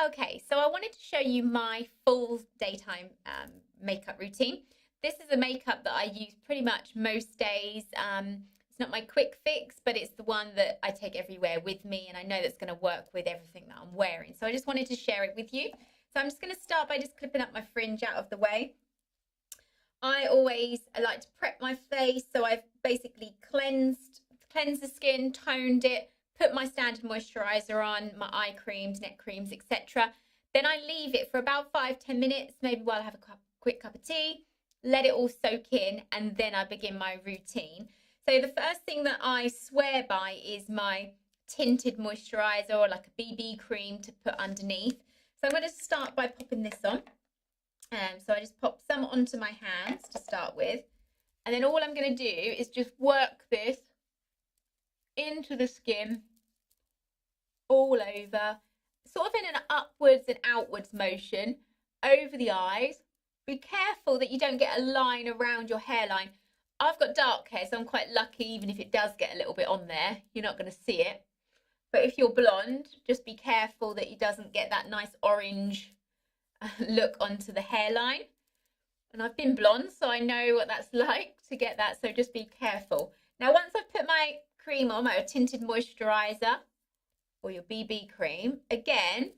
Okay, so I wanted to show you my full daytime makeup routine. This is a makeup that I use pretty much most days. It's not my quick fix, but it's the one that I take everywhere with me, and I know that's going to work with everything that I'm wearing. So I just wanted to share it with you. So I'm just going to start by just clipping up my fringe out of the way. I like to prep my face, so I've basically cleansed the skin, toned it, put my standard moisturizer on, my eye creams, neck creams, etc. Then I leave it for about 5-10 minutes, maybe while I have a quick cup of tea, let it all soak in, and then I begin my routine. So the first thing that I swear by is my tinted moisturizer, or like a BB cream to put underneath. So I'm going to start by popping this on. So I just pop some onto my hands to start with, and then all I'm going to do is just work this into the skin all over, sort of in an upwards and outwards motion over the eyes. Be careful that you don't get a line around your hairline. I've got dark hair, so I'm quite lucky. Even if it does get a little bit on there, you're not going to see it. But if you're blonde, just be careful that it doesn't get that nice orange look onto the hairline. And I've been blonde, so I know what that's like to get that, so just be careful. Now once I've put my cream on, my tinted moisturizer or your BB cream, again,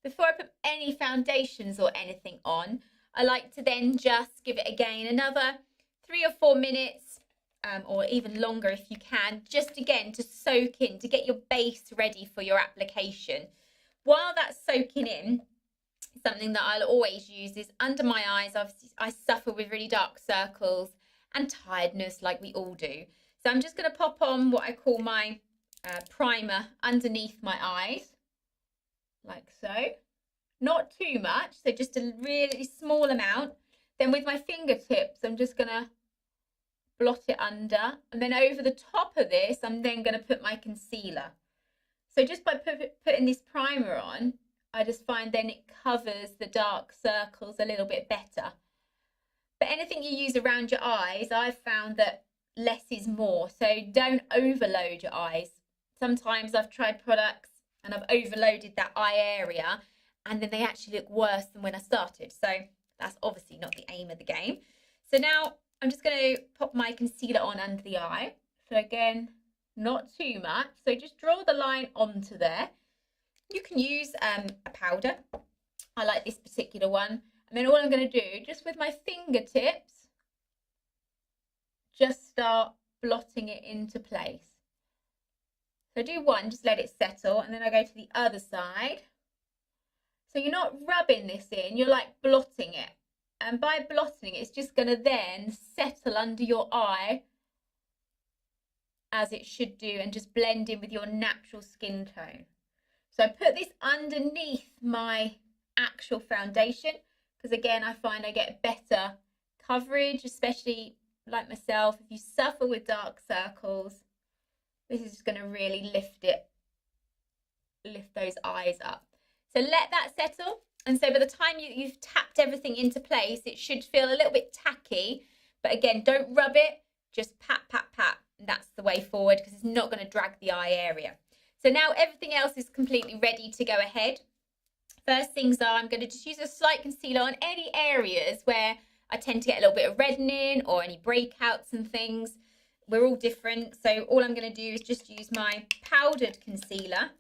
before I put any foundations or anything on, I like to then just give it again another 3 or 4 minutes, or even longer if you can, just again to soak in, to get your base ready for your application. While that's soaking in, something that I'll always use is under my eyes. Obviously, I suffer with really dark circles and tiredness like we all do. So I'm just going to pop on what I call my primer underneath my eyes, like so. Not too much, so just a really small amount. Then with my fingertips, I'm just going to blot it under. And then over the top of this, I'm then going to put my concealer. So just by putting this primer on, I just find then it covers the dark circles a little bit better. But anything you use around your eyes, I've found that less is more. So don't overload your eyes. Sometimes I've tried products and I've overloaded that eye area, and then they actually look worse than when I started. So that's obviously not the aim of the game. So now I'm just going to pop my concealer on under the eye. So again, not too much. So just draw the line onto there. You can use a powder. I like this particular one. And then all I'm going to do, just with my fingertips, just start blotting it into place. So do one, just let it settle, and then I go to the other side. So you're not rubbing this in, you're like blotting it. And by blotting it, it's just going to then settle under your eye as it should do, and just blend in with your natural skin tone. So I put this underneath my actual foundation, because again, I find I get better coverage, especially like myself. If you suffer with dark circles, this is just going to really lift those eyes up. So let that settle. And so by the time you've tapped everything into place, it should feel a little bit tacky. But again, don't rub it, just pat, pat, pat. That's the way forward, because it's not going to drag the eye area. So now everything else is completely ready to go ahead. First things are, I'm going to just use a slight concealer on any areas where I tend to get a little bit of reddening or any breakouts and things. We're all different. So all I'm going to do is just use my powdered concealer,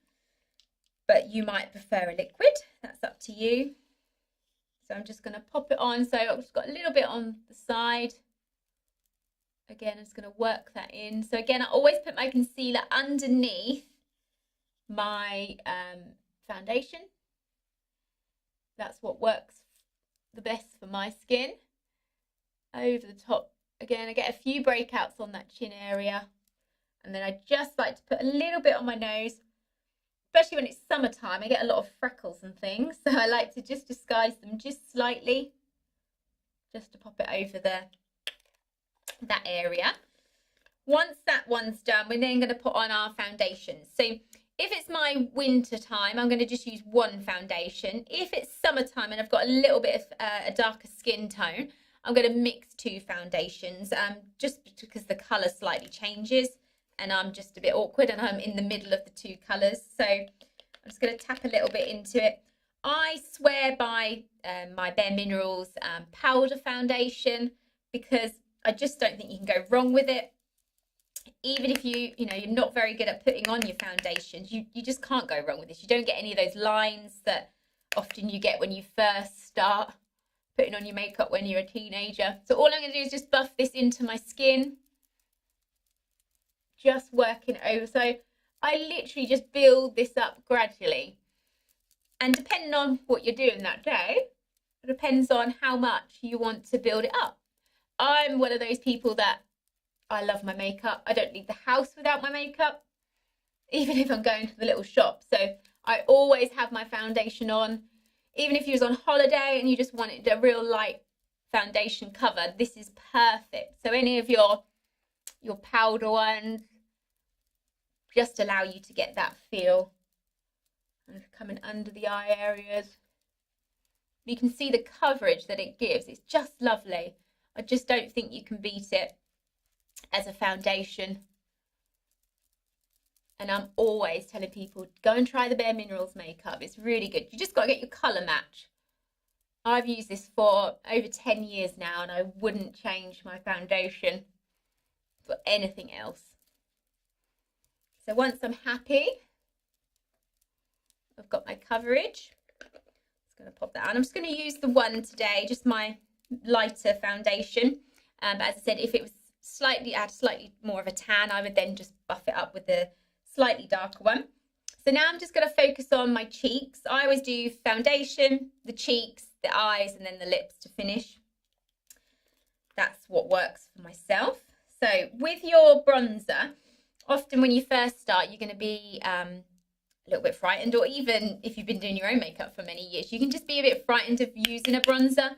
but you might prefer a liquid. That's up to you. So I'm just going to pop it on. So I've just got a little bit on the side. Again, I'm just going to work that in. So again, I always put my concealer underneath my foundation. That's what works the best for my skin. Over the top, again, I get a few breakouts on that chin area. And then I just like to put a little bit on my nose, especially when it's summertime. I get a lot of freckles and things, so I like to just disguise them just slightly, just to pop it over that area. Once that one's done, we're then going to put on our foundation. So if it's my winter time, I'm going to just use one foundation. If it's summertime and I've got a little bit of a darker skin tone, I'm going to mix 2 foundations, just because the colour slightly changes and I'm just a bit awkward and I'm in the middle of the 2 colours. So I'm just going to tap a little bit into it. I swear by my Bare Minerals powder foundation, because I just don't think you can go wrong with it. Even if you're not very good at putting on your foundations, you just can't go wrong with this. You don't get any of those lines that often you get when you first start putting on your makeup when you're a teenager. So all I'm going to do is just buff this into my skin, just working over. So I literally just build this up gradually, and depending on what you're doing that day, it depends on how much you want to build it up. I'm one of those people that I love my makeup. I don't leave the house without my makeup, even if I'm going to the little shop. So I always have my foundation on. Even if you was on holiday and you just wanted a real light foundation cover, this is perfect. So any of your powder ones just allow you to get that feel. And coming under the eye areas, you can see the coverage that it gives. It's just lovely. I just don't think you can beat it as a foundation. And I'm always telling people, go and try the Bare Minerals makeup. It's really good. You just got to get your colour match. I've used this for over 10 years now, and I wouldn't change my foundation for anything else. So once I'm happy, I've got my coverage. I'm just going to pop that on. I'm just going to use the one today, just my lighter foundation. But as I said, if it was had slightly more of a tan, I would then just buff it up with the slightly darker one. So now I'm just going to focus on my cheeks. I always do foundation, the cheeks, the eyes, and then the lips to finish. That's what works for myself. So with your bronzer, often when you first start, you're going to be a little bit frightened, or even if you've been doing your own makeup for many years, you can just be a bit frightened of using a bronzer,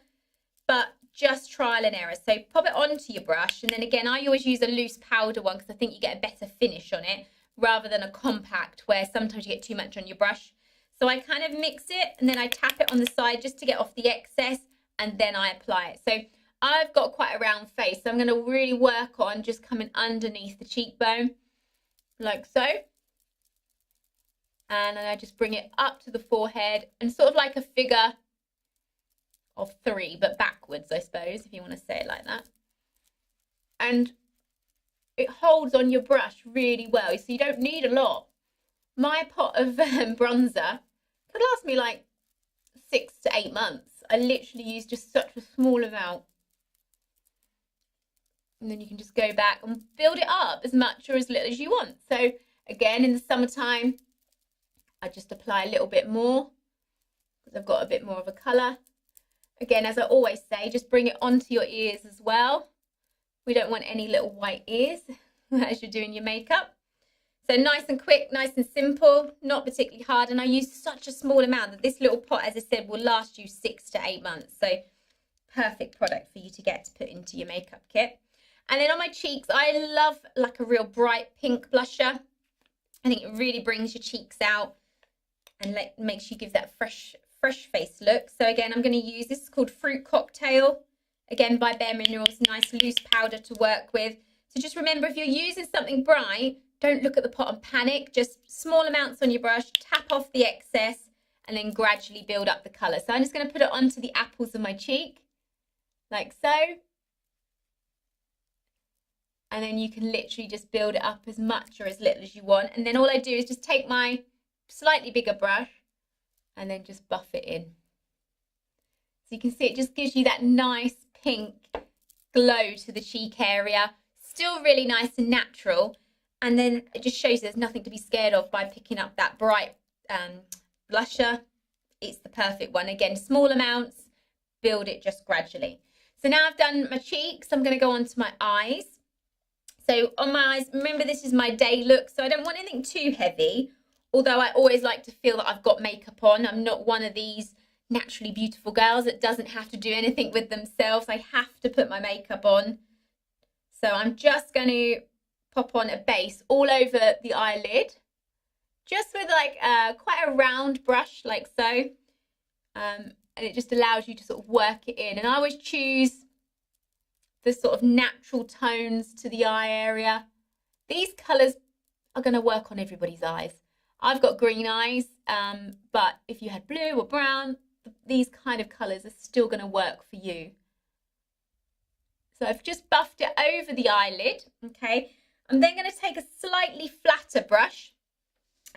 but just trial and error. So pop it onto your brush, and then again, I always use a loose powder one because I think you get a better finish on it rather than a compact where sometimes you get too much on your brush. So I kind of mix it and then I tap it on the side just to get off the excess, and then I apply it. So I've got quite a round face, so I'm going to really work on just coming underneath the cheekbone like so. And then I just bring it up to the forehead, and sort of like a figure of 3, but backwards, I suppose, if you want to say it like that. And it holds on your brush really well, so you don't need a lot. My pot of bronzer could last me like 6 to 8 months. I literally use just such a small amount. And then you can just go back and build it up as much or as little as you want. So again, in the summertime, I just apply a little bit more because I've got a bit more of a colour. Again, as I always say, just bring it onto your ears as well. We don't want any little white ears as you're doing your makeup. So nice and quick, nice and simple, not particularly hard. And I use such a small amount that this little pot, as I said, will last you 6 to 8 months. So perfect product for you to get to put into your makeup kit. And then on my cheeks, I love like a real bright pink blusher. I think it really brings your cheeks out and makes you give that fresh face look. So again, I'm going to use, this is called Fruit Cocktail, again by Bare Minerals, nice loose powder to work with. So just remember, if you're using something bright, don't look at the pot and panic. Just small amounts on your brush, tap off the excess, and then gradually build up the colour. So I'm just going to put it onto the apples of my cheek, like so. And then you can literally just build it up as much or as little as you want. And then all I do is just take my slightly bigger brush and then just buff it in. So you can see it just gives you that nice pink glow to the cheek area. Still really nice and natural. And then it just shows there's nothing to be scared of by picking up that bright blusher. It's the perfect one. Again, small amounts, build it just gradually. So now I've done my cheeks, I'm going to go on to my eyes. So on my eyes, remember this is my day look, so I don't want anything too heavy. Although I always like to feel that I've got makeup on. I'm not one of these naturally beautiful girls that doesn't have to do anything with themselves. I have to put my makeup on. So I'm just going to pop on a base all over the eyelid. Just with like quite a round brush like so. And it just allows you to sort of work it in. And I always choose the sort of natural tones to the eye area. These colours are going to work on everybody's eyes. I've got green eyes, but if you had blue or brown, these kind of colours are still going to work for you. So I've just buffed it over the eyelid, okay? I'm then going to take a slightly flatter brush,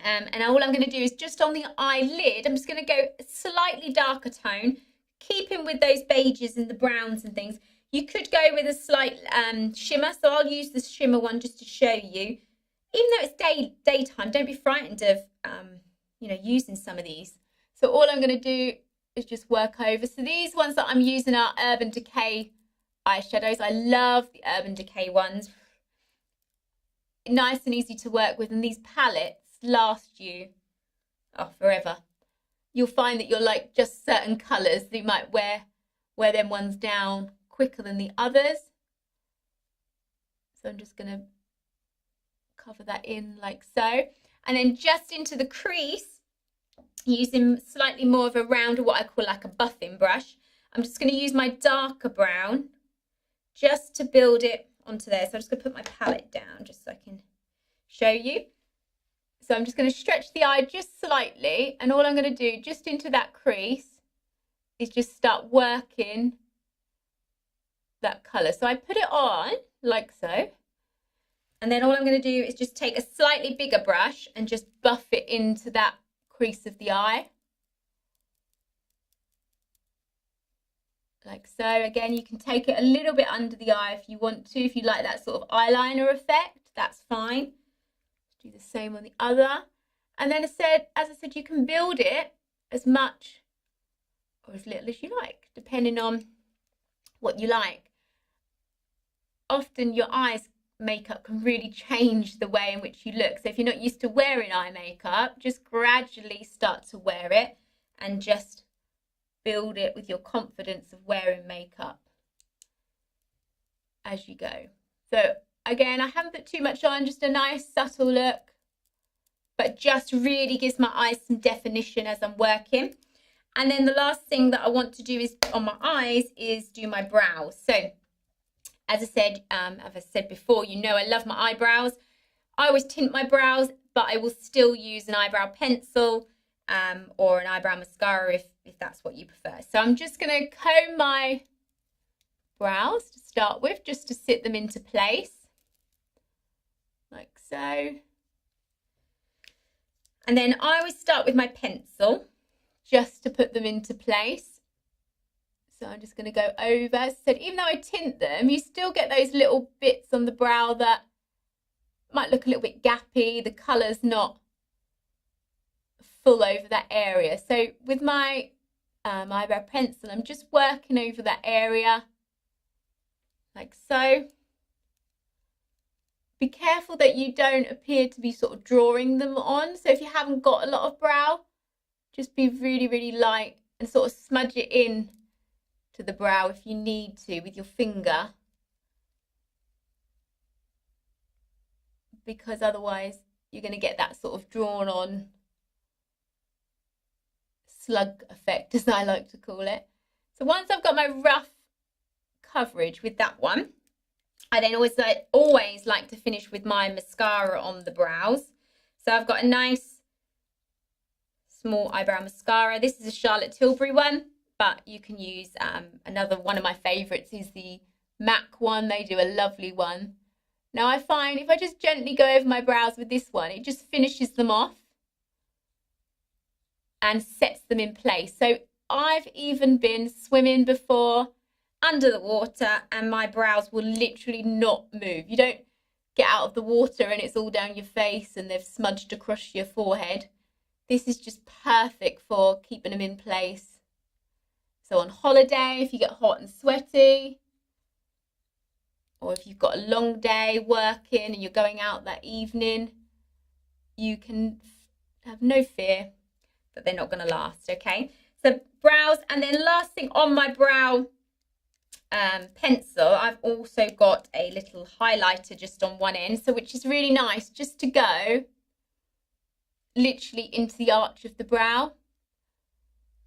and all I'm going to do is just on the eyelid, I'm just going to go a slightly darker tone, keeping with those beiges and the browns and things. You could go with a slight shimmer, so I'll use the shimmer one just to show you. Even though it's daytime, don't be frightened of, you know, using some of these. So all I'm going to do is just work over. So these ones that I'm using are Urban Decay eyeshadows. I love the Urban Decay ones. Nice and easy to work with, and these palettes last you forever. You'll find that you'll like just certain colours that you might wear them ones down quicker than the others. So I'm just going to cover that in like so, and then just into the crease, using slightly more of a rounder, what I call like a buffing brush, I'm just going to use my darker brown just to build it onto there. So I'm just going to put my palette down just so I can show you. So I'm just going to stretch the eye just slightly, and all I'm going to do just into that crease is just start working that colour. So I put it on like so, and then all I'm going to do is just take a slightly bigger brush and just buff it into that crease of the eye. Like so. Again, you can take it a little bit under the eye if you want to. If you like that sort of eyeliner effect, that's fine. Do the same on the other. And then as I said, you can build it as much or as little as you like, depending on what you like. Often your eyes makeup can really change the way in which you look. So if you're not used to wearing eye makeup, just gradually start to wear it and just build it with your confidence of wearing makeup as you go. So again, I haven't put too much on, just a nice subtle look, but just really gives my eyes some definition as I'm working. And then the last thing that I want to do is on my eyes is do my brows. So as I said before, you know I love my eyebrows. I always tint my brows, but I will still use an eyebrow pencil or an eyebrow mascara if that's what you prefer. So I'm just going to comb my brows to start with, just to sit them into place, like so. And then I always start with my pencil, just to put them into place. So I'm just going to go over. So even though I tint them, you still get those little bits on the brow that might look a little bit gappy. The colour's not full over that area. So with my eyebrow pencil, I'm just working over that area like so. Be careful that you don't appear to be sort of drawing them on. So if you haven't got a lot of brow, just be really, really light and sort of smudge it in to the brow if you need to with your finger, because otherwise you're going to get that sort of drawn on slug effect, as I like to call it. So once I've got my rough coverage with that one, I then always like to finish with my mascara on the brows. So I've got a nice small eyebrow mascara. This is a Charlotte Tilbury one, but you can use another one of my favorites is the MAC one. They do a lovely one. Now I find if I just gently go over my brows with this one, it just finishes them off and sets them in place. So I've even been swimming before under the water and my brows will literally not move. You don't get out of the water and it's all down your face and they've smudged across your forehead. This is just perfect for keeping them in place. So on holiday, if you get hot and sweaty, or if you've got a long day working and you're going out that evening, you can have no fear that they're not going to last, okay? So brows, and then last thing on my brow pencil, I've also got a little highlighter just on one end, so which is really nice just to go literally into the arch of the brow.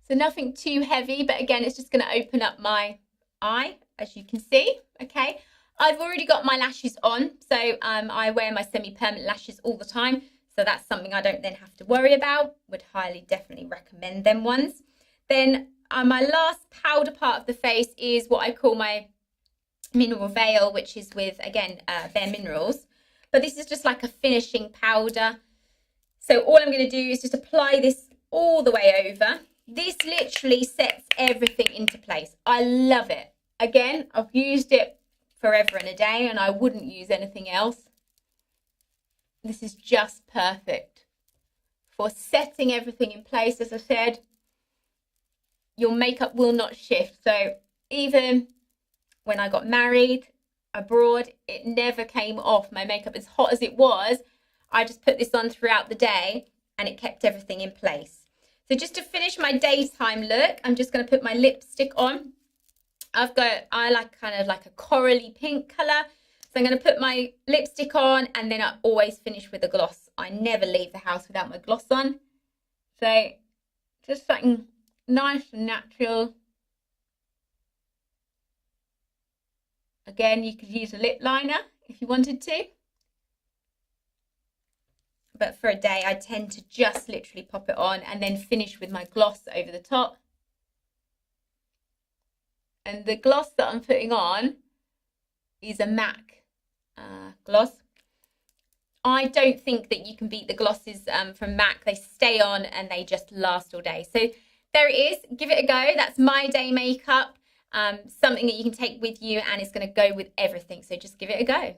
So nothing too heavy, but again, it's just going to open up my eye, as you can see, okay? I've already got my lashes on, so I wear my semi-permanent lashes all the time. So that's something I don't then have to worry about. Would highly definitely recommend them ones. Then my last powder part of the face is what I call my mineral veil, which is with, again, Bare Minerals. But this is just like a finishing powder. So all I'm going to do is just apply this all the way over. This literally sets everything into place. I love it. Again, I've used it forever and a day, and I wouldn't use anything else. This is just perfect for setting everything in place. As I said, your makeup will not shift. So even when I got married abroad, it never came off. My makeup, as hot as it was, I just put this on throughout the day and it kept everything in place. So just to finish my daytime look, I'm just going to put my lipstick on. I like kind of like a corally pink colour. So I'm going to put my lipstick on, and then I always finish with a gloss. I never leave the house without my gloss on. So just something nice and natural. Again, you could use a lip liner if you wanted to. But for a day, I tend to just literally pop it on and then finish with my gloss over the top. And the gloss that I'm putting on is a MAC gloss. I don't think that you can beat the glosses from MAC. They stay on and they just last all day. So there it is. Give it a go. That's my day makeup. Something that you can take with you, and it's going to go with everything. So just give it a go.